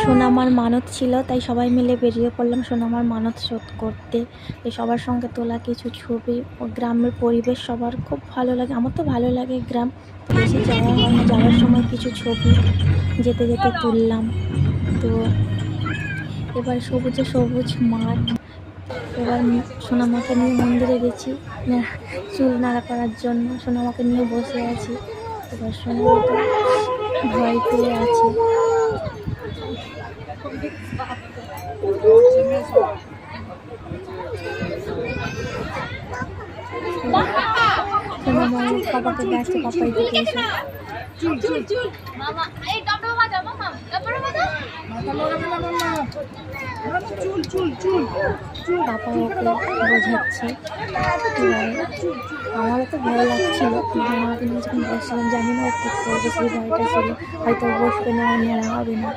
সোনামার মানত ছিল, তাই সবাই মিলে বেরিয়ে পড়লাম সোনামার মানত শোধ করতে। এই সবার সঙ্গে তোলা কিছু ছবি ও গ্রামের পরিবেশ সবার খুব ভালো লাগে। আমার তো ভালো লাগে গ্রাম, তো বেশি যাওয়া হয় না। যাওয়ার সময় কিছু ছবি যেতে যেতে তুললাম। তো এবার সবুজে সবুজ মাঠ। এবার সোনামাকে নিয়ে মন্দিরে গেছি চুল নাড়া করার জন্য। সোনামাকে নিয়ে বসে আছি। এবার সোনামা তো ভয় পেয়ে আছে। সোনামা পাপাকে ডাকছে, পাপাই দিকে এসে। পাপা ওকে বোঝাচ্ছে। আমারও তো ভয় লাগছিল, আমাকে নিয়ে যখন বসছিলাম জানি না ও ঠিক করবে, সেই ভয়টা ছিল। হয়তো বসবে না, নেড়া হবে না।